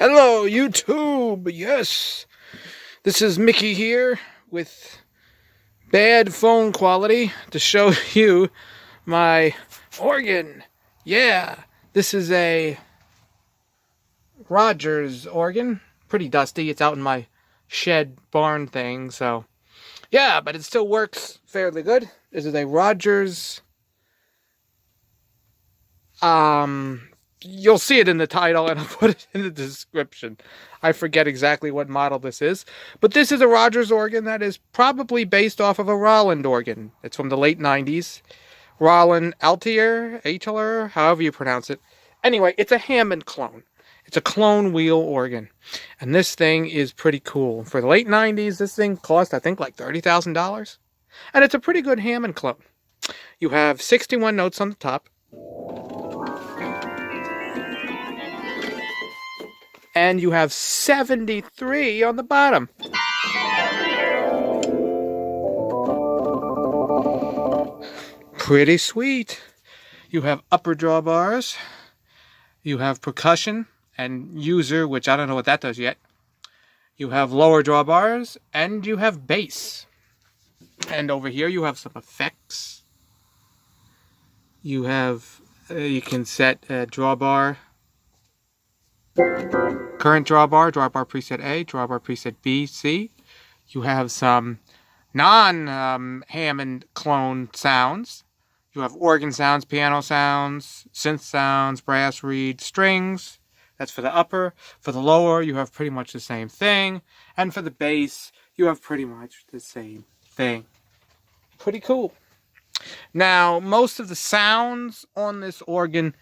Hello, YouTube! Yes! This is Mickey here with bad phone quality to show you my organ. Yeah! This is a Rodgers organ. Pretty dusty. It's out in my shed barn thing, so... yeah, but it still works fairly good. This is a Rodgers... you'll see it in the title, and I'll put it in the description. I forget exactly what model this is. But this is a Rodgers organ that is probably based off of a Roland organ. It's from the late 90s. Roland atelier, however you pronounce it. Anyway, it's a Hammond clone. It's a clone wheel organ. And this thing is pretty cool. For the late 90s, this thing cost, I think, like $30,000. And it's a pretty good Hammond clone. You have 61 notes on the top. And you have 73 on the bottom. Pretty sweet. You have upper drawbars. You have percussion and user, which I don't know what that does yet. You have lower drawbars, and you have bass. And over here you have some effects. You have, you can set a drawbar. Current drawbar preset A, drawbar preset B, C. You have some non-Hammond clone sounds. You have organ sounds, piano sounds, synth sounds, brass reed, strings. That's for the upper. For the lower, you have pretty much the same thing. And for the bass, you have pretty much the same thing. Pretty cool. Now, most of the sounds on this organ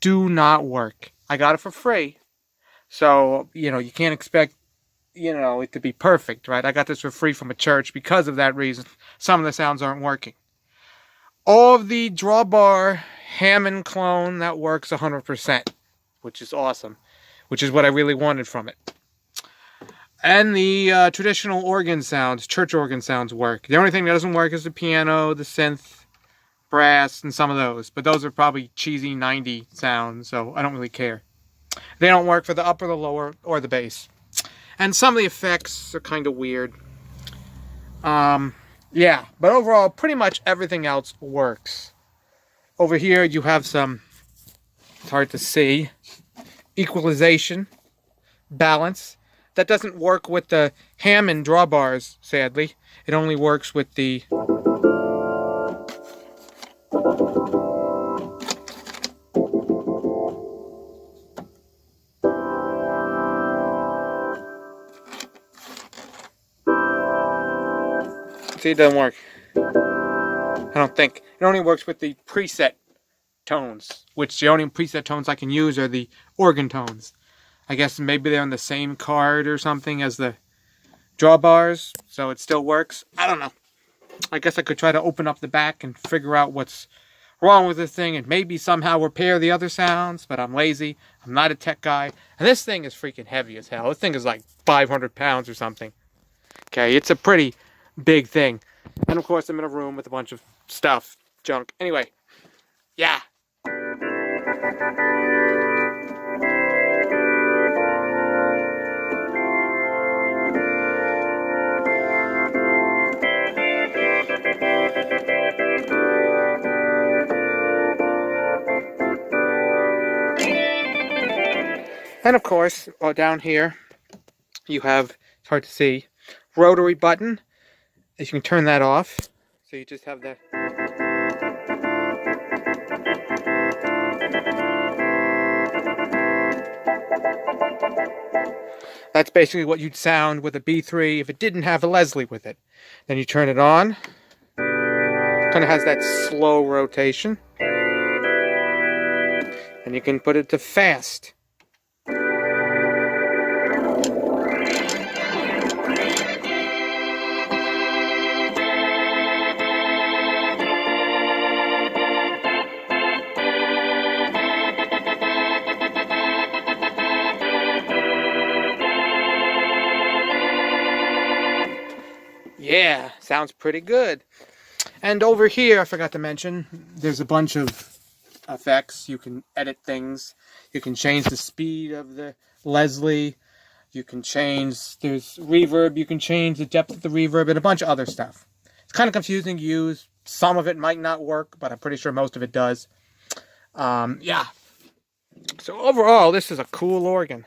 do not work. I got it for free. So, you can't expect, it to be perfect, right? I got this for free from a church because of that reason. Some of the sounds aren't working. All of the drawbar Hammond clone, that works 100%, which is awesome, which is what I really wanted from it. And the traditional organ sounds, church organ sounds work. The only thing that doesn't work is the piano, the synth, brass, and some of those. But those are probably cheesy 90 sounds, so I don't really care. They don't work for the upper, the lower, or the bass. And some of the effects are kind of weird. Yeah, but overall, pretty much everything else works. Over here, you have some, it's hard to see, equalization, balance. That doesn't work with the Hammond drawbars, sadly. It only works with the... see, it doesn't work. I don't think. It only works with the preset tones, which the only preset tones I can use are the organ tones. I guess maybe they're on the same card or something as the drawbars, so it still works. I don't know. I guess I could try to open up the back and figure out what's wrong with this thing and maybe somehow repair the other sounds, but I'm lazy. I'm not a tech guy. And this thing is freaking heavy as hell. This thing is like 500 pounds or something. Okay, it's a pretty big thing. And of course I'm in a room with a bunch of stuff, junk. Anyway, yeah. And of course, down here you have, it's hard to see, rotary button. You can turn that off, so you just have that. That's basically what you'd sound with a B3 if it didn't have a Leslie with it. Then you turn it on. Kind of has that slow rotation. And you can put it to fast. Yeah, sounds pretty good. And over here, I forgot to mention, there's a bunch of effects. You can edit things. You can change the speed of the Leslie. You can change, there's reverb. You can change the depth of the reverb and a bunch of other stuff. It's kind of confusing to use. Some of it might not work, but I'm pretty sure most of it does. Yeah. So overall, this is a cool organ.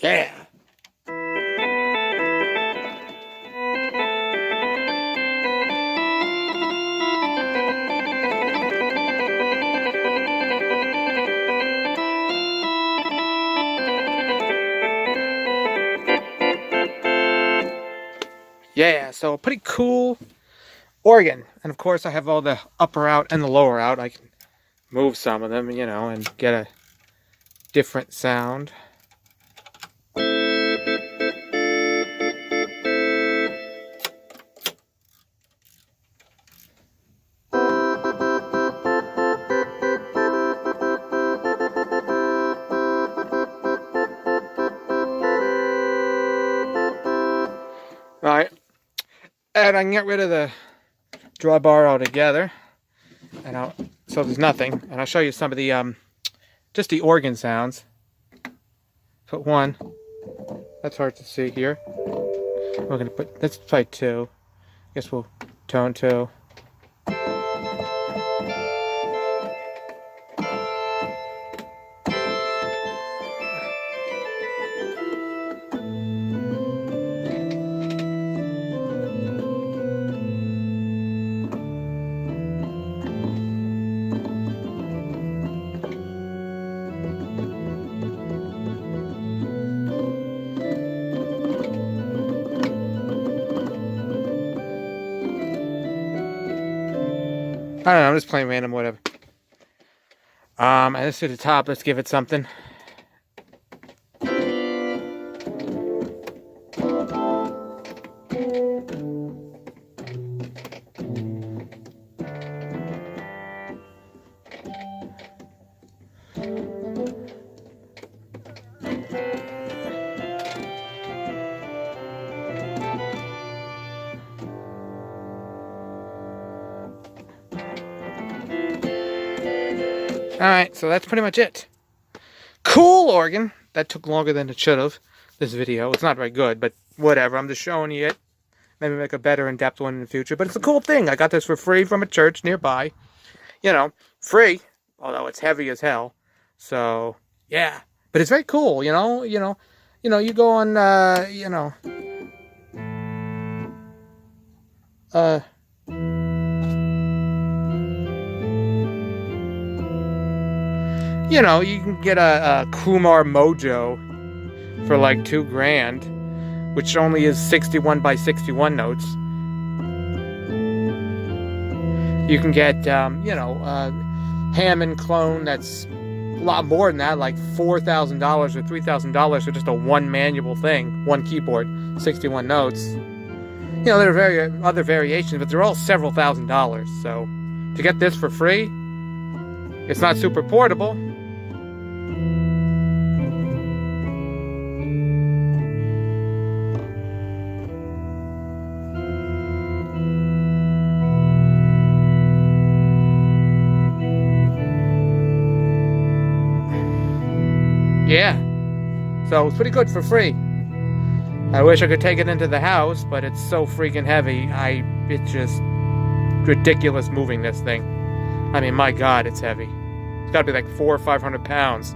Yeah. Yeah, so pretty cool organ. And of course I have all the upper out and the lower out. I can move some of them, you know, and get a different sound. Alright, and I can get rid of the drawbar altogether, and so there's nothing, and I'll show you some of the, just the organ sounds. Put one, that's hard to see here. We're going to put, let's try two, I guess we'll tone two. I don't know, I'm just playing random, whatever. And this is the top, let's give it something. Alright, so that's pretty much it. Cool organ. That took longer than it should have, this video. It's not very good, but whatever. I'm just showing you it. Maybe make a better in-depth one in the future. But it's a cool thing. I got this for free from a church nearby. You know, free. Although it's heavy as hell. So, yeah. But it's very cool, you know. You go on, you know, you can get a Kumar Mojo for like $2,000, which only is 61 by 61 notes. You can get, Hammond clone that's a lot more than that, like $4,000 or $3,000 for just a one manual thing, one keyboard, 61 notes. You know, there are other variations, but they're all several $1,000s. So to get this for free, it's not super portable. Yeah, so it's pretty good for free. I wish I could take it into the house, but it's so freaking heavy. It's just ridiculous moving this thing. I mean, my God, it's heavy. It's got to be like 400 or 500 pounds.